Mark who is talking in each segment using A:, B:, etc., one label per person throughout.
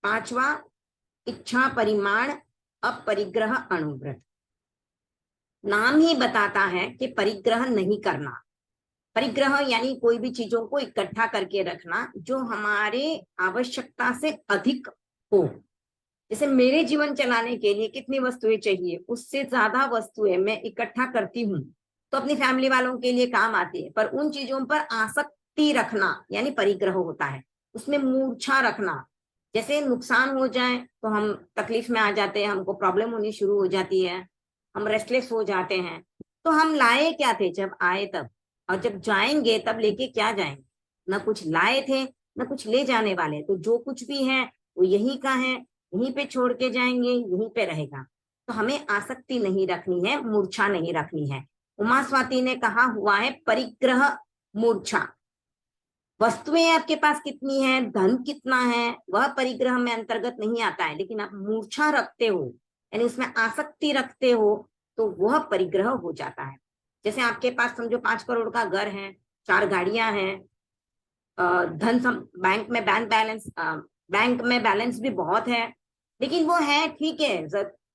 A: पांचवा, इच्छा परिमाण अपरिग्रह अणुव्रत। नाम ही बताता है कि परिग्रह नहीं करना। परिग्रह यानी कोई भी चीजों को इकट्ठा करके रखना जो हमारे आवश्यकता से अधिक हो। जैसे मेरे जीवन चलाने के लिए कितनी वस्तुएं चाहिए, उससे ज्यादा वस्तुएं मैं इकट्ठा करती हूँ तो अपनी फैमिली वालों के लिए काम आती है, पर उन चीजों पर आसक्ति रखना यानी परिग्रह होता है। उसमें मूर्छा रखना, जैसे नुकसान हो जाए तो हम तकलीफ में आ जाते हैं, हमको प्रॉब्लम होनी शुरू हो जाती है, हम रेस्टलेस हो जाते हैं। तो हम लाए क्या थे जब आए तब, और जब जाएंगे तब लेके क्या जाएंगे? न कुछ लाए थे न कुछ ले जाने वाले, तो जो कुछ भी है वो यही का है, यहीं पे छोड़ के जाएंगे, यहीं पे रहेगा। तो हमें आसक्ति नहीं रखनी है, मूर्छा नहीं रखनी है। उमा स्वाति ने कहा हुआ है परिग्रह मूर्छा। वस्तुएं आपके पास कितनी है, धन कितना है, वह परिग्रह में अंतर्गत नहीं आता है, लेकिन आप मूर्छा रखते हो यानी उसमें आसक्ति रखते हो तो वह परिग्रह हो जाता है। जैसे आपके पास समझो 5 करोड़ का घर है, 4 गाड़ियां हैं, धन बैंक में बैलेंस भी बहुत है, लेकिन वो है ठीक है,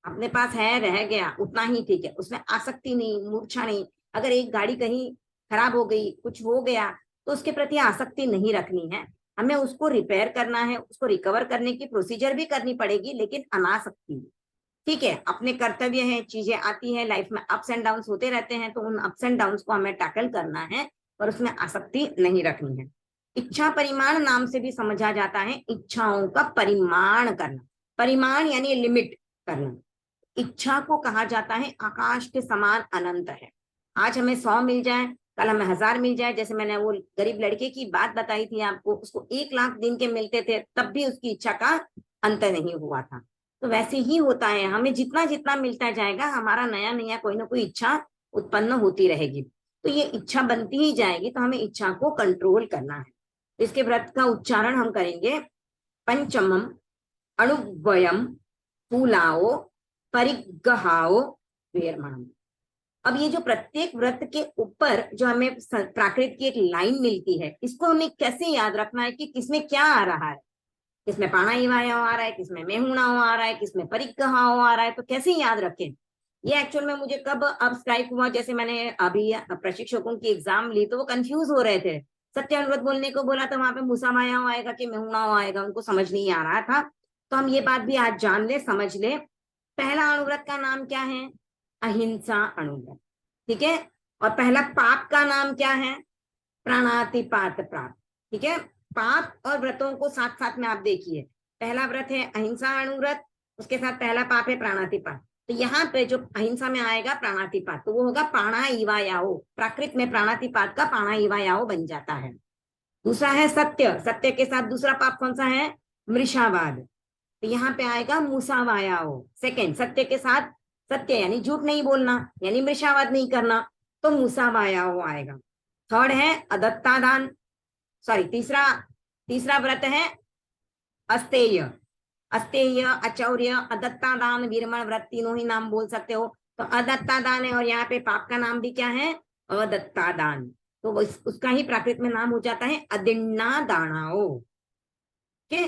A: अपने पास है, रह गया उतना ही ठीक है, उसमें आसक्ति नहीं, मूर्छा नहीं। अगर एक गाड़ी कहीं खराब हो गई, कुछ हो गया, तो उसके प्रति आसक्ति नहीं रखनी है। हमें उसको रिपेयर करना है, उसको रिकवर करने की प्रोसीजर भी करनी पड़ेगी, लेकिन अनासक्ति। ठीक है, अपने कर्तव्य है, चीजें आती है लाइफ में, अप्स एंड डाउन होते रहते हैं, तो उन अप्स एंड डाउन को हमें टैकल करना है, पर उसमें आसक्ति नहीं रखनी है। इच्छा परिमाण नाम से भी समझा जाता है इच्छाओं का परिमाण करना। परिमाण यानी लिमिट करना। इच्छा को कहा जाता है आकाश के समान अनंत है। आज हमें 100 मिल जाए, कल हमें 1000 मिल जाए। जैसे मैंने वो गरीब लड़के की बात बताई थी आपको, उसको 1 लाख दिन के मिलते थे, तब भी उसकी इच्छा का अंत नहीं हुआ था। तो वैसे ही होता है, हमें जितना जितना मिलता जाएगा, हमारा नया नया कोई ना कोई इच्छा उत्पन्न होती रहेगी। तो ये इच्छा बनती ही जाएगी, तो हमें इच्छा को कंट्रोल करना है। इसके व्रत का उच्चारण हम करेंगे, पंचमम अणुवयम फूलाओ परिगहाओ वेरमणम। अब ये जो प्रत्येक व्रत के ऊपर जो हमें प्राकृत की एक लाइन मिलती है, इसको हमें कैसे याद रखना है कि किसमें क्या आ रहा है, किसमें पाणाइवायो आ रहा है, किसमें मेहुणाओ आ रहा है, किसमें परिगहाओ आ रहा है, तो कैसे याद रखें? ये एक्चुअल में मुझे कब अब स्ट्राइक हुआ, जैसे मैंने अभी प्रशिक्षकों की एग्जाम ली तो वो कंफ्यूज हो रहे थे। सत्य अनुव्रत बोलने को बोला तो वहां पे मुसामायाओ आएगा कि मेहुणाओ आएगा, उनको समझ नहीं आ रहा था। तो हम ये बात भी आज जान ले, समझ ले। पहला अनुव्रत का नाम क्या है? अहिंसा अनुव्रत। ठीक है। और पहला पाप का नाम क्या है? प्राणातिपात प्राप। ठीक है। पाप और व्रतों को साथ साथ में आप देखिए, पहला व्रत है अहिंसा अणुव्रत, उसके साथ पहला पाप है प्राणातिपात। तो यहाँ पे जो अहिंसा में आएगा प्राणातिपात, तो वो होगा पाणा इवायाओ। प्राकृत में प्राणातिपात का पाणा इवायाओ बन जाता है। दूसरा है सत्य, सत्य के साथ दूसरा पाप कौन सा है? मृषावाद। तो यहाँ पे आएगा मुसावायाओ। सेकेंड, सत्य के साथ, सत्य यानी झूठ नहीं बोलना, यानी मृषावाद नहीं करना, तो मुसावायाओ आएगा। थर्ड है अदत्ता दान, सॉरी तीसरा, तीसरा व्रत है अस्तेय। अस्तेय, अचौर्य, अदत्ता दान, वीरमण व्रत, तीनों ही नाम बोल सकते हो। तो अदत्ता दान है, और यहाँ पे पाप का नाम भी क्या है? अदत्ता दान। तो उसका ही प्राकृत में नाम हो जाता है अदिन्ना दानाओ के।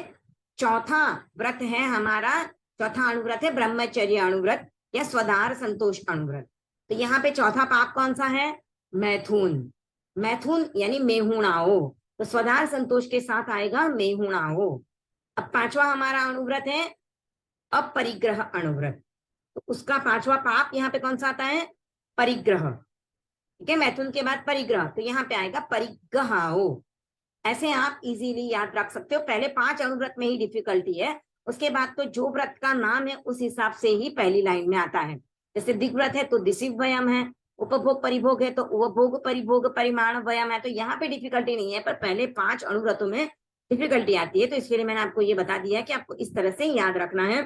A: चौथा व्रत है हमारा, चौथा अणुव्रत है ब्रह्मचर्य अणुव्रत या स्वधार संतोष अणुव्रत। तो यहाँ पे चौथा पाप कौन सा है? मैथुन। मैथुन यानी मेहुणाओ, तो स्वधार संतोष के साथ आएगा मेहुणाओ। अब पांचवा हमारा अणुव्रत है अपरिग्रह अणुव्रत। तो उसका पांचवा पाप यहाँ पे कौन सा आता है? परिग्रह। ठीक है, मैथुन के बाद परिग्रह, तो यहाँ पे आएगा परिग्रहाओ। ऐसे आप इजीली याद रख सकते हो। पहले 5 अणुव्रत में ही डिफिकल्टी है, उसके बाद तो जो व्रत का नाम है उस हिसाब से ही पहली लाइन में आता है। जैसे दिग्व्रत है तो दिशिव वयम है, उपभोग परिभोग है तो उपभोग परिभोग परिमाण वयम है। तो यहाँ पे डिफिकल्टी नहीं है, पर पहले 5 अणुव्रतों में डिफिकल्टी आती है। तो इसके लिए मैंने आपको ये बता दिया कि आपको इस तरह से याद रखना है,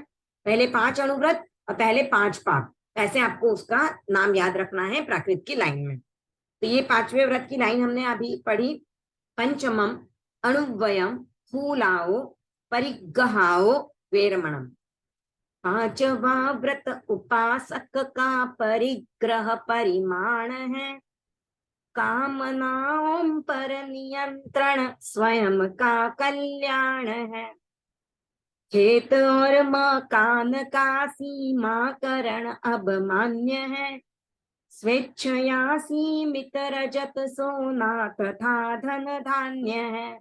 A: पहले 5 अणुव्रत और पहले 5 पाप, ऐसे आपको उसका नाम याद रखना है प्राकृत की लाइन में। तो ये 5वें व्रत की लाइन हमने अभी पढ़ी, पंचमम अणुवयम फूलाओ परिगहाओ वेरमणम। पांचवा व्रत उपासक का परिग्रह परिमाण है, कामनाओं पर नियंत्रण स्वयं का कल्याण है। खेत और मकान का सीमाकरण अब मान्य है, स्वेच्छया सीमित रजत सोना तथा धन धान्य है।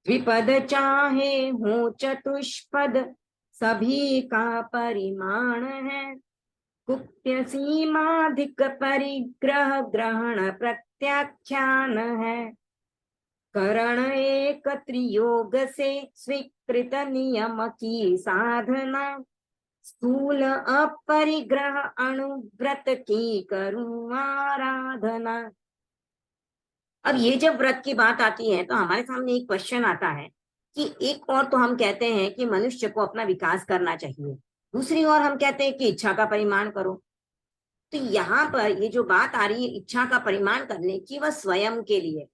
A: द्विपद चाहे हो चतुष्पद, सभी का परिमाण है। कुप्य सीमाधिक परिग्रह ग्रहण प्रत्याख्यान है। करण एक त्रियोग से स्वीकृत नियम की साधना, स्थूल अपरिग्रह अणुव्रत की करूं आराधना। अब ये जब व्रत की बात आती है तो हमारे सामने एक क्वेश्चन आता है कि एक और तो हम कहते हैं कि मनुष्य को अपना विकास करना चाहिए, दूसरी ओर हम कहते हैं कि इच्छा का परिमाण करो। तो यहाँ पर ये जो बात आ रही है इच्छा का परिमाण करने की, वह स्वयं के लिए,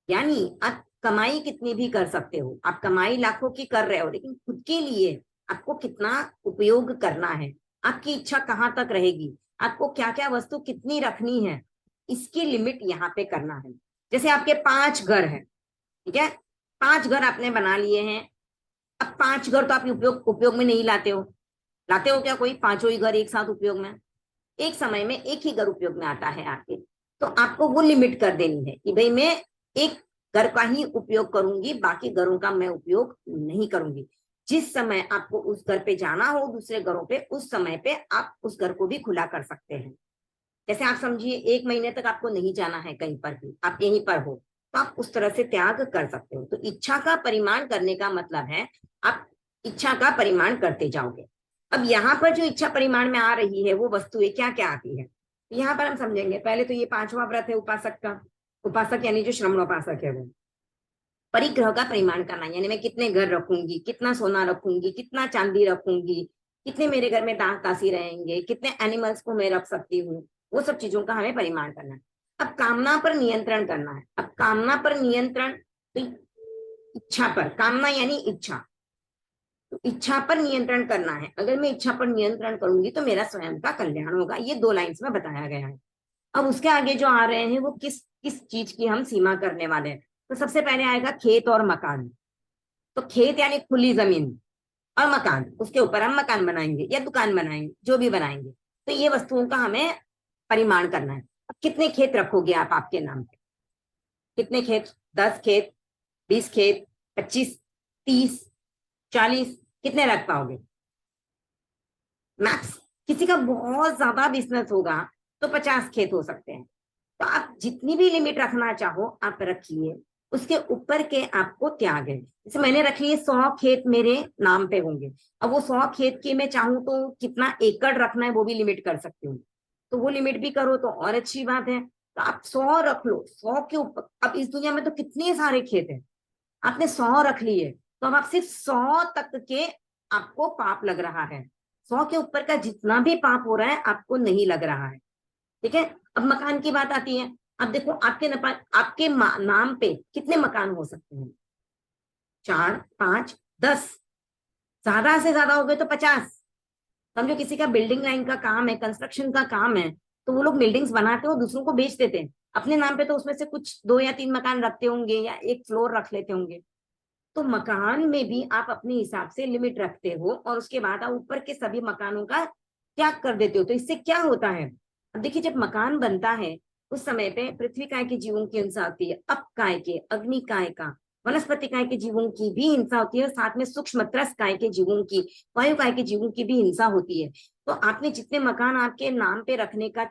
A: यानी आप कमाई कितनी भी कर सकते हो, आप कमाई लाखों की कर रहे हो, लेकिन खुद के लिए आपको कितना उपयोग करना है, आपकी इच्छा कहाँ तक रहेगी, आपको क्या क्या वस्तु कितनी रखनी है, इसकी लिमिट यहाँ पे करना है। जैसे आपके 5 घर है, ठीक है, 5 घर आपने बना लिए हैं। अब 5 घर तो आप उपयोग में नहीं लाते हो, लाते हो क्या कोई पांचों ही घर एक साथ उपयोग में? एक समय में एक ही घर उपयोग में आता है आपके। तो आपको वो लिमिट कर देनी है कि भाई मैं एक घर का ही उपयोग करूंगी, बाकी घरों का मैं उपयोग नहीं करूंगी। जिस समय आपको उस घर पे जाना हो दूसरे घरों पे, उस समय पे आप उस घर को भी खुला कर सकते हैं। जैसे आप समझिए 1 महीने तक आपको नहीं जाना है कहीं पर भी, आप यहीं पर हो, तो आप उस तरह से त्याग कर सकते हो। तो इच्छा का परिमाण करने का मतलब है आप इच्छा का परिमाण करते जाओगे। अब यहाँ पर जो इच्छा परिमाण में आ रही है वो वस्तुएं क्या क्या आती है, यहाँ पर हम समझेंगे। पहले तो ये 5वां व्रत है उपासक का। उपासक यानी जो श्रमणोपासक है वो परिग्रह का परिमाण करना, यानी मैं कितने घर रखूंगी, कितना सोना रखूंगी, कितना चांदी रखूंगी, कितने मेरे घर में दास दासी रहेंगे, कितने एनिमल्स को मैं रख सकती हूँ, वो सब चीजों का हमें परिमाण करना है। अब कामना पर नियंत्रण करना है। अब कामना पर नियंत्रण, तो इच्छा पर, कामना यानी इच्छा, तो इच्छा पर नियंत्रण करना है। अगर मैं इच्छा पर नियंत्रण करूंगी तो मेरा स्वयं का कल्याण होगा। ये 2 लाइन्स में बताया गया है। अब उसके आगे जो आ रहे हैं वो किस किस चीज की हम सीमा करने वाले हैं। तो सबसे पहले आएगा खेत और मकान। तो खेत यानी खुली जमीन, और मकान, उसके ऊपर हम मकान बनाएंगे या दुकान बनाएंगे, जो भी बनाएंगे। तो ये वस्तुओं का हमें परिमाण करना है। अब कितने खेत रखोगे आप आपके नाम पे? कितने खेत? 10 खेत, 20 खेत, 25, 30, 40, कितने रख पाओगे मैक्स? किसी का बहुत ज्यादा बिजनेस होगा तो 50 खेत हो सकते हैं। तो आप जितनी भी लिमिट रखना चाहो आप रखिए, उसके ऊपर के आपको त्याग है। जैसे मैंने रख लिए 100 खेत मेरे नाम पे होंगे। अब वो 100 खेत के मैं चाहूँ तो कितना एकड़ रखना है वो भी लिमिट कर सकती हूँ। तो वो लिमिट भी करो तो और अच्छी बात है। तो आप 100 रख लो, 100 के ऊपर। अब इस दुनिया में तो कितने सारे खेत हैं, आपने 100 रख लिए तो अब आप सिर्फ 100 तक के आपको पाप लग रहा है। 100 के ऊपर का जितना भी पाप हो रहा है आपको नहीं लग रहा है, ठीक है। अब मकान की बात आती है। अब देखो आपके नाम पे कितने मकान हो सकते हैं? 4, 5, 10, ज्यादा से ज्यादा हो गए तो 50। समझो किसी का बिल्डिंग लाइन का काम है, कंस्ट्रक्शन का काम है, तो वो लोग बिल्डिंग्स बनाते हो दूसरों को बेच देते हैं। अपने नाम पे तो उसमें से कुछ 2 या 3 मकान रखते होंगे या एक फ्लोर रख लेते होंगे। तो मकान में भी आप अपने हिसाब से लिमिट रखते हो और उसके बाद आप ऊपर के सभी मकानों का त्याग कर देते हो। तो इससे क्या होता है? अब देखिए जब मकान बनता है उस समय पे पृथ्वी काय के जीवों की हिंसा होती है, अप काय के, अग्नि काय का, वनस्पति काय के जीवों की भी हिंसा होती है, और साथ में सूक्ष्म त्रस्त काय के जीवों की, वायु काय के जीवों की भी हिंसा होती है। तो आपने जितने मकान आपके नाम पे रखने का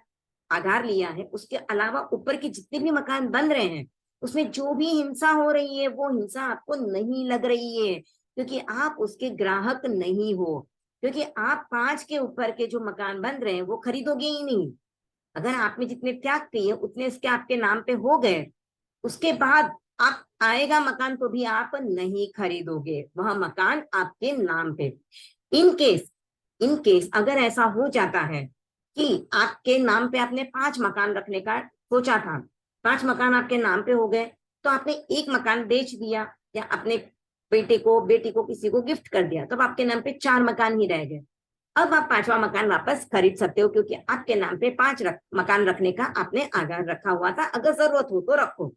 A: आधार लिया है, उसके अलावा ऊपर के जितने भी मकान बन रहे हैं उसमें जो भी हिंसा हो रही है वो हिंसा आपको नहीं लग रही है, क्योंकि आप उसके ग्राहक नहीं हो। क्योंकि आप 5 के ऊपर के जो मकान बन रहे हैं वो खरीदोगे ही नहीं। अगर आप में जितने त्याग किए उतने इसके आपके नाम पे हो गए, उसके बाद आप आएगा मकान तो भी आप नहीं खरीदोगे, वह मकान आपके नाम पे। इन केस अगर ऐसा हो जाता है कि आपके नाम पे आपने 5 मकान रखने का सोचा था, 5 मकान आपके नाम पे हो गए, तो आपने एक मकान बेच दिया या अपने बेटे को, बेटी को, किसी को गिफ्ट कर दिया, तो आपके नाम पे 4 मकान ही रह गए। अब आप 5वां मकान वापस खरीद सकते हो, क्योंकि आपके नाम पे 5 मकान रखने का आपने आधार रखा हुआ था। अगर जरूरत हो तो रखो,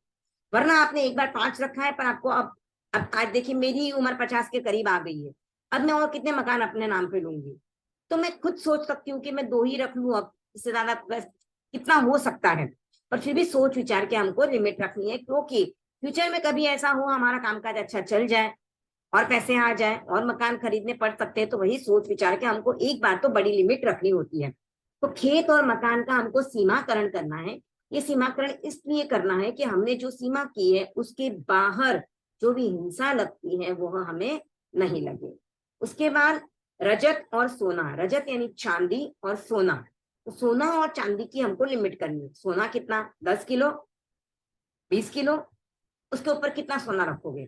A: वरना आपने एक बार 5 रखा है पर आपको अब अब आज देखिए मेरी उम्र 50 के करीब आ गई है, अब मैं और कितने मकान अपने नाम पे लूंगी? तो मैं खुद सोच सकती हूँ कि मैं 2 ही रख लूं, अब इससे ज्यादा कितना हो सकता है। पर फिर भी सोच विचार के हमको लिमिट रखनी है, क्योंकि फ्यूचर में कभी ऐसा हो हमारा कामकाज अच्छा चल जाए और पैसे आ जाए और मकान खरीदने पड़ सकते हैं, तो वही सोच विचार के हमको एक बार तो बड़ी लिमिट रखनी होती है। तो खेत और मकान का हमको सीमाकरण करना है। ये सीमाकरण इसलिए करना है कि हमने जो सीमा की है उसके बाहर जो भी हिंसा लगती है वो हमें नहीं लगे। उसके बाद रजत और सोना, रजत यानी चांदी और सोना, तो सोना और चांदी की हमको लिमिट करनी है। सोना कितना, 10 किलो, 20 किलो, उसके ऊपर कितना सोना रखोगे?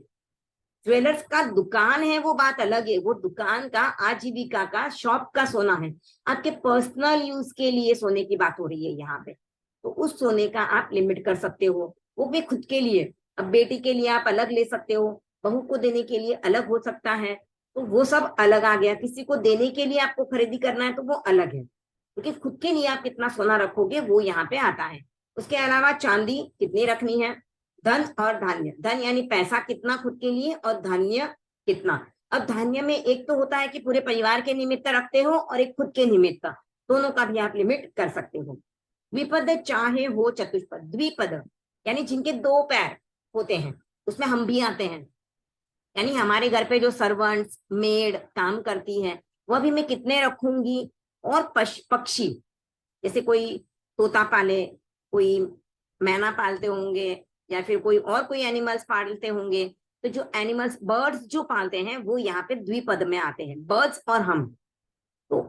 A: ज्वेलर्स का दुकान है वो बात अलग है, वो दुकान का आजीविका का शॉप का सोना है। आपके पर्सनल यूज के लिए सोने की बात हो रही है यहाँ पे, तो उस सोने का आप लिमिट कर सकते हो, वो भी खुद के लिए। अब बेटी के लिए आप अलग ले सकते हो, बहू को देने के लिए अलग हो सकता है, तो वो सब अलग आ गया। किसी को देने के लिए आपको खरीदी करना है तो वो अलग है, क्योंकि खुद के लिए आप कितना सोना रखोगे वो यहाँ पे आता है। उसके अलावा चांदी कितनी रखनी है, धन और धान्य, धन यानी पैसा कितना खुद के लिए, और धान्य कितना। अब धान्य में एक तो होता है कि पूरे परिवार के निमित्त रखते हो, और एक खुद के निमित्त, दोनों का भी आप लिमिट कर सकते हो। द्विपद चाहे हो चतुष्पद, द्विपद यानी जिनके 2 पैर होते हैं, उसमें हम भी आते हैं। यानी हमारे घर पे जो सर्वेंट्स मेड काम करती है वह भी मैं कितने रखूंगी। और पक्षी, जैसे कोई तोता पाले, कोई मैना पालते होंगे, या फिर कोई और कोई एनिमल्स पालते होंगे, तो जो एनिमल्स बर्ड्स जो पालते हैं वो यहाँ पे द्विपद में आते हैं, बर्ड्स और हम। तो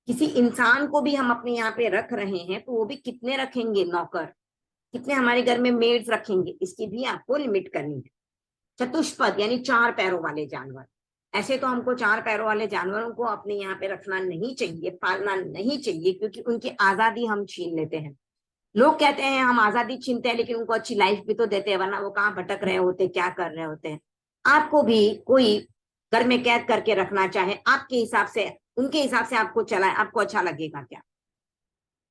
A: किसी इंसान को भी हम अपने यहाँ पे रख रहे हैं तो वो भी कितने रखेंगे नौकर, कितने हमारे घर में मेड्स रखेंगे, इसकी भी आपको लिमिट करनी है। चतुष्पद यानी 4 पैरों वाले जानवर, ऐसे तो हमको 4 पैरों वाले जानवरों को अपने यहाँ पे रखना नहीं चाहिए, पालना नहीं चाहिए, क्योंकि उनकी आजादी हम छीन लेते हैं। लोग कहते हैं हम आजादी छीनते हैं, लेकिन उनको अच्छी लाइफ भी तो देते हैं, वरना वो कहाँ भटक रहे होते, क्या कर रहे होते हैं। आपको भी कोई घर में कैद करके रखना चाहे आपके हिसाब से, उनके हिसाब से आपको चलाए, आपको अच्छा लगेगा क्या?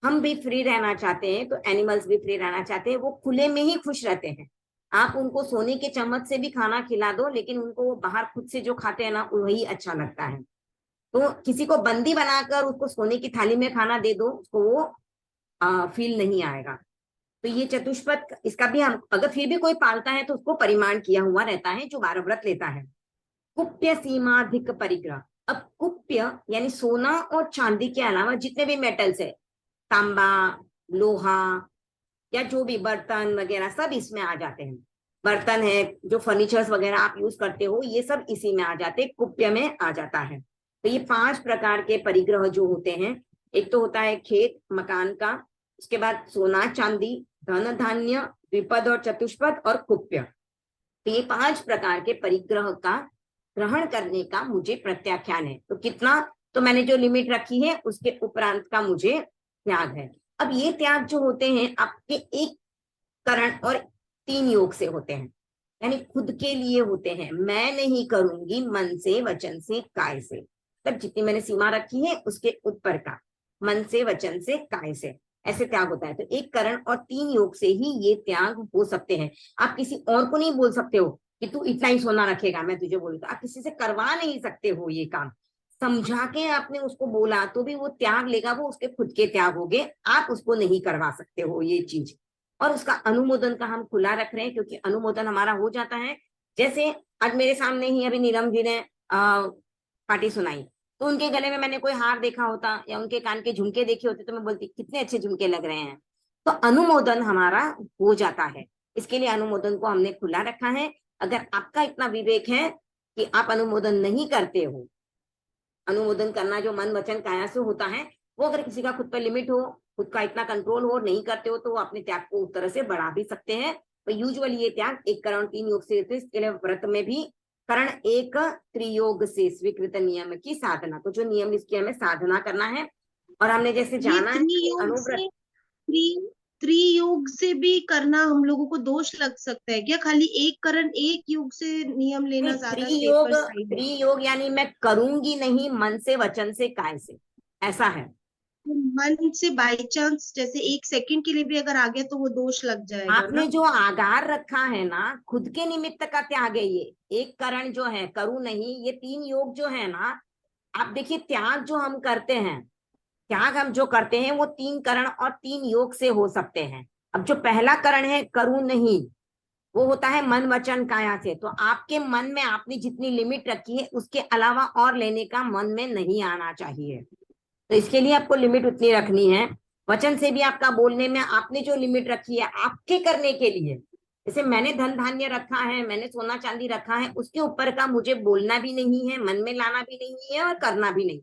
A: हम भी फ्री रहना चाहते हैं, तो एनिमल्स भी फ्री रहना चाहते हैं, वो खुले में ही खुश रहते हैं। आप उनको सोने के चम्मच से भी खाना खिला दो, लेकिन उनको वो बाहर खुद से जो खाते हैं ना वही अच्छा लगता है। तो किसी को बंदी बनाकर उसको सोने की थाली में खाना दे दो, उसको वो फील नहीं आएगा। तो ये चतुष्पद, इसका भी हम अगर फिर भी कोई पालता है तो उसको परिमाण किया हुआ रहता है जो 12 व्रत लेता है। कुप्य सीमाधिक परिग्रह, अब कुप्य यानी सोना और चांदी के अलावा जितने भी मेटल्स है, तांबा, लोहा, या जो भी बर्तन वगैरह सब इसमें आ जाते हैं। बर्तन है, जो फर्नीचर्स वगैरह आप यूज करते हो, ये सब इसी में आ जाते हैं, कुप्य में आ जाता है। तो ये 5 प्रकार के परिग्रह जो होते हैं, एक तो होता है खेत मकान का, उसके बाद सोना चांदी, धन धान्य, द्विपद और चतुष्पद और कुप्य। तो ये 5 प्रकार के परिग्रह का ग्रहण करने का मुझे प्रत्याख्यान है। तो कितना, तो मैंने जो लिमिट रखी है उसके उपरांत का मुझे त्याग है। अब ये त्याग जो होते हैं आपके एक करण और 3 योग से होते हैं, यानी खुद के लिए होते हैं। मैं नहीं करूंगी मन से वचन से काय से, तब जितनी मैंने सीमा रखी है उसके ऊपर का, मन से वचन से काय से, ऐसे त्याग होता है। तो एक करण और 3 योग से ही ये त्याग हो सकते हैं। आप किसी और को नहीं बोल सकते हो कि तू इतना ही सोना रखेगा, मैं तुझे बोलूंगा, आप किसी से करवा नहीं सकते हो ये काम। समझा के आपने उसको बोला तो भी वो त्याग लेगा, वो उसके खुद के त्याग हो गए, आप उसको नहीं करवा सकते हो ये चीज। और उसका अनुमोदन का हम खुला रख रहे हैं, क्योंकि अनुमोदन हमारा हो जाता है। जैसे आज मेरे सामने ही अभी नीलम जी ने पार्टी सुनाई, तो उनके गले में मैंने कोई हार देखा होता या उनके कान के झुमके देखे होते तो मैं बोलती कितने अच्छे झुमके लग रहे हैं। तो अनुमोदन हमारा हो जाता है, इसके लिए अनुमोदन को हमने खुला रखा है। अगर आपका इतना विवेक है कि आप अनुमोदन नहीं करते हो, अनुमोदन करना जो मन वचन काया से होता है, वो अगर किसी का खुद पर लिमिट हो, खुद का इतना कंट्रोल हो, नहीं करते हो, तो वो अपने त्याग को उस तरह से बढ़ा भी सकते हैं। तो यूजुअली ये त्याग 1 करण 3 योग से होते हैं। इसके लिए व्रत में भी करण 1 त्रियोग से स्वीकृत नियम की साधना, तो जो नियम इसकी हमें साधना करना है। और हमने जैसे
B: ये
A: जाना है कि
B: त्रियोग
A: अनुव्रत,
B: से त्रियोग से भी करना हम लोगों को दोष लग सकता है क्या? खाली एक करण एक योग से नियम
A: नहीं,
B: लेना ज्यादा
A: त्रियोग,
B: सेफर साइड है?
A: त्रियोग यानी मैं करूंगी नहीं मन से वचन से काय से, ऐसा है।
B: मन से बाई चांस जैसे 1 सेकंड के लिए भी अगर आ गया तो वो दोष लग जाएगा
A: आपने
B: ना।
A: जो आगार रखा है ना, खुद के निमित्त का त्याग है ये। एक करण जो है, करूँ नहीं, ये 3 योग जो है ना, आप देखिए त्याग जो हम करते हैं, त्याग हम जो करते हैं वो 3 करण और 3 योग से हो सकते हैं। अब जो पहला करण है करूँ नहीं, वो होता है मन वचन काया से। तो आपके मन में आपने जितनी लिमिट रखी है उसके अलावा और लेने का मन में नहीं आना चाहिए। तो इसके लिए आपको लिमिट उतनी रखनी है। वचन से भी आपका बोलने में आपने जो लिमिट रखी है आपके करने के लिए, जैसे मैंने धन धान्य रखा है, मैंने सोना चांदी रखा है, उसके ऊपर का मुझे बोलना भी नहीं है, मन में लाना भी नहीं है और करना भी नहीं।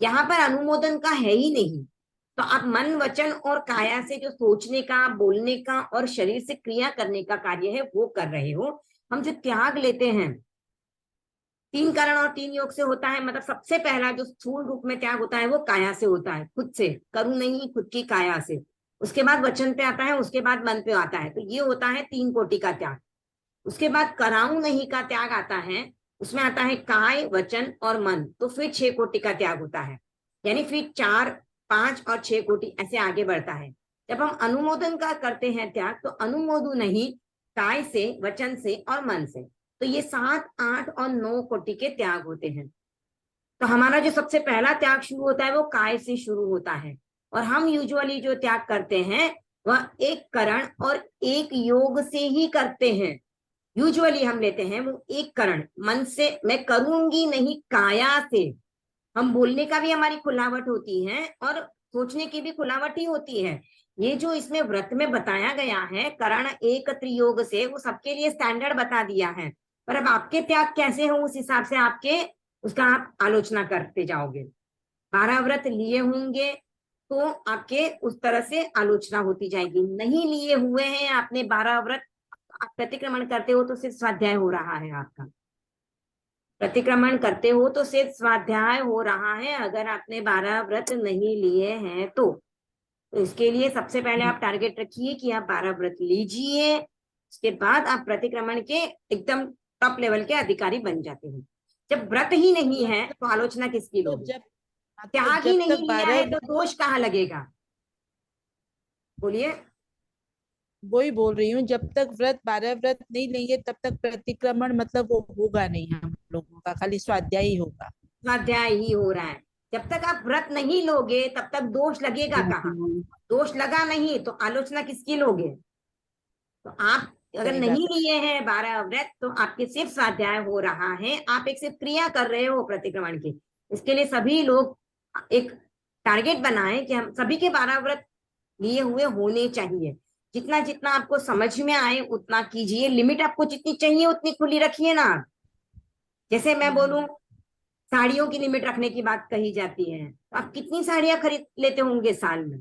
A: यहाँ पर अनुमोदन का है ही नहीं। तो आप मन वचन और काया से जो सोचने का, बोलने का और शरीर से क्रिया करने का कार्य है वो कर रहे हो। हम जो त्याग लेते हैं 3 करण और 3 योग से होता है, मतलब सबसे पहला जो स्थूल रूप में त्याग होता है वो काया से होता है, खुद से करूं नहीं, खुद की काया से। उसके बाद वचन पे आता है, उसके बाद मन पे आता है। तो ये होता है 3 कोटि का त्याग। उसके बाद कराऊं नहीं का त्याग आता है, उसमें आता है काय वचन और मन, तो फिर 6 कोटि का त्याग होता है। यानी फिर 4, 5 और 6 कोटि ऐसे आगे बढ़ता है। जब हम अनुमोदन का करते हैं त्याग, तो अनुमोदु नहीं, काय से, वचन से और मन से। तो ये 7, 8 और 9 कोटि के त्याग होते हैं। तो हमारा जो सबसे पहला त्याग शुरू होता है वो काय से शुरू होता है। और हम यूजुअली जो त्याग करते हैं वह एक करण और एक योग से ही करते हैं। यूजुअली हम लेते हैं वो एक करण, मन से मैं करूंगी नहीं, काया से। हम बोलने का भी हमारी खुलावट होती है और सोचने की भी खुलावट ही होती है। ये जो इसमें व्रत में बताया गया है करण एक त्रियोग से, वो सबके लिए स्टैंडर्ड बता दिया है। पर अब आपके त्याग कैसे हो उस हिसाब से आपके उसका आप आलोचना करते जाओगे। 12 व्रत लिए होंगे तो आपके उस तरह से आलोचना होती जाएगी। नहीं लिए हुए हैं आपने 12 व्रत, आप प्रतिक्रमण करते हो तो सिर्फ स्वाध्याय हो रहा है आपका। प्रतिक्रमण करते हो तो सिर्फ स्वाध्याय हो रहा है, अगर आपने 12 व्रत नहीं लिए हैं तो इसके लिए सबसे पहले आप टारगेट रखिए कि आप 12 व्रत लीजिए। उसके बाद आप प्रतिक्रमण के एकदम टॉप लेवल के अधिकारी बन जाते हैं। जब व्रत ही नहीं है तो आलोचना किसकी
C: तो
A: लोगे?
C: जब तो
A: त्याग ही
C: जब
A: नहीं
C: तक
A: लिया
C: 12
A: है तो दोष कहाँ लगेगा? बोलिए।
C: वही बोल रही हूँ, जब तक 12 व्रत नहीं लेंगे तब तक प्रतिक्रमण मतलब वो होगा नहीं, हम लोगों का खाली स्वाध्याय ही होगा।
A: स्वाध्याय ही हो रहा है। जब तक आप व्रत नहीं लोगे तब तक दोष लगेगा कहाँ? दोष लगा नहीं तो आलोचना किसकी लोगे? तो आप अगर
C: सही बात
A: नहीं
C: है।
A: लिए हैं 12 व्रत तो आपके सिर्फ स्वाध्याय हो रहा है, आप एक सिर्फ क्रिया कर रहे हो प्रतिक्रमण की। इसके लिए सभी लोग एक टारगेट बनाए कि हम सभी के 12 व्रत लिए हुए होने चाहिए। जितना जितना आपको समझ में आए उतना कीजिए, लिमिट आपको जितनी चाहिए उतनी खुली रखिए ना। जैसे मैं बोलूं साड़ियों की लिमिट रखने की बात कही जाती है, तो आप कितनी साड़ियां खरीद लेते होंगे साल में?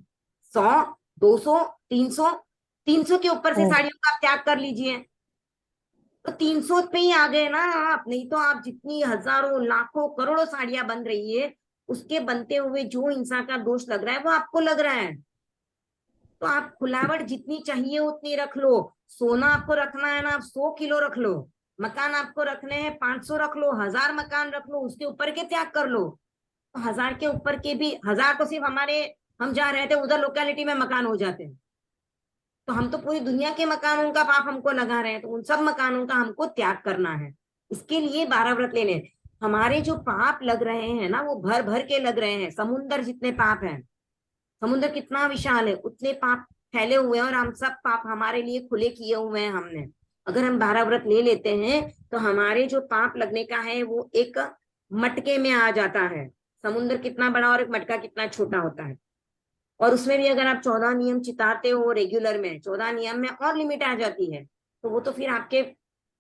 A: 100, 200, 300? 300 के ऊपर से साड़ियों का आप त्याग कर लीजिए तो 300 पे ही आ गए ना आप। नहीं तो आप जितनी हजारों लाखों करोड़ों साड़ियां बन रही है, उसके बनते हुए जो इंसान का दोष लग रहा है वो आपको लग रहा है। तो आप खुलावट जितनी चाहिए उतनी रख लो। सोना आपको रखना है ना, आप 100 किलो रख लो। मकान आपको रखने हैं 500 रख लो, 1000 मकान रख लो, उसके ऊपर के त्याग कर लो। तो 1000 के ऊपर के भी, 1000 तो सिर्फ हमारे, हम जहाँ रहते हैं उधर लोकेलिटी में मकान हो जाते हैं। तो हम तो पूरी दुनिया के मकानों का पाप हमको लगा रहे हैं, तो उन सब मकानों का हमको त्याग करना है। इसके लिए 12 व्रत लेने। हमारे जो पाप लग रहे हैं ना वो भर भर के लग रहे हैं, समुन्द्र जितने पाप हैं। समुद्र कितना विशाल है, उतने पाप फैले हुए हैं और हम सब पाप हमारे लिए खुले किए हुए हैं हमने। अगर हम 12 व्रत ले लेते हैं तो हमारे जो पाप लगने का है वो एक मटके में आ जाता है। समुद्र कितना बड़ा और एक मटका कितना छोटा होता है। और उसमें भी अगर आप 14 नियम चिताते हो रेगुलर में, 14 नियम में और लिमिट आ जाती है, तो वो तो फिर आपके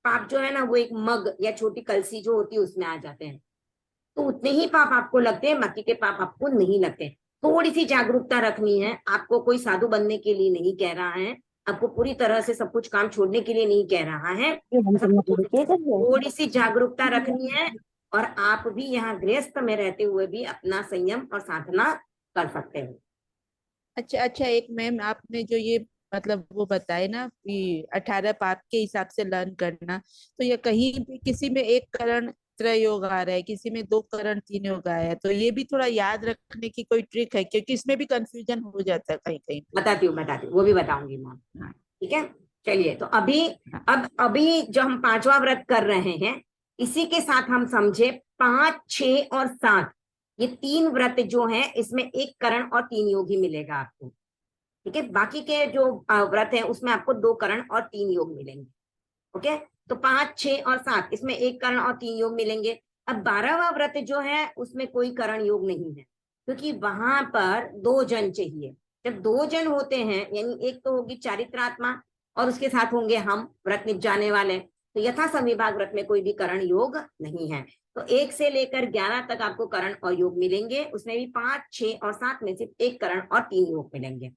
A: पाप जो है ना वो एक मग या छोटी कलसी जो होती है उसमें आ जाते हैं। तो उतने ही पाप आपको लगते हैं, बाकी के पाप आपको नहीं लगते। थोड़ी सी जागरूकता रखनी है आपको। कोई साधु बनने के लिए नहीं कह रहा है, आपको पूरी तरह से सब कुछ काम छोड़ने के लिए नहीं कह रहा है। थोड़ी सी जागरूकता रखनी है। और आप भी यहाँ गृहस्थ में रहते हुए भी अपना संयम और साधना कर सकते हो।
C: अच्छा अच्छा, एक मैम आपने जो ये मतलब वो बताए ना कि 18 पाप के हिसाब से लर्न करना, तो ये कहीं भी किसी में एक करण योग आ रहा है, किसी में 2 करण 3 योग आया है, तो ये भी थोड़ा याद रखने की कोई ट्रिक है, क्योंकि इसमें भी कंफ्यूजन हो जाता है कहीं कहीं।
A: बताती हूँ, वो भी बताऊंगी मैम।
C: हाँ,
A: ठीक है, चलिए। तो अभी
C: हाँ।
A: अब अभी जो हम 5वां व्रत कर रहे हैं, इसी के साथ हम समझे 5, 6 और 7, ये 3 व्रत जो हैं, इसमें 1 करण और 3 योग ही मिलेगा आपको। ठीक है, बाकी के जो व्रत है उसमें आपको 2 करण और 3 योग मिलेंगे। ओके, तो 5, 6 और 7, इसमें 1 करण और 3 योग मिलेंगे। अब 12वां व्रत जो है उसमें कोई करण योग नहीं है, क्योंकि वहां पर 2 जन चाहिए। जब 2 जन होते हैं, यानी एक तो होगी चारित्रात्मा और उसके साथ होंगे हम व्रत निपजाने वाले, तो यथा संविभाग व्रत में कोई भी करण योग नहीं है। तो 1 से लेकर 11 तक आपको करण और योग मिलेंगे, उसमें भी 5, 6 और 7 में सिर्फ 1 करण और 3 योग मिलेंगे।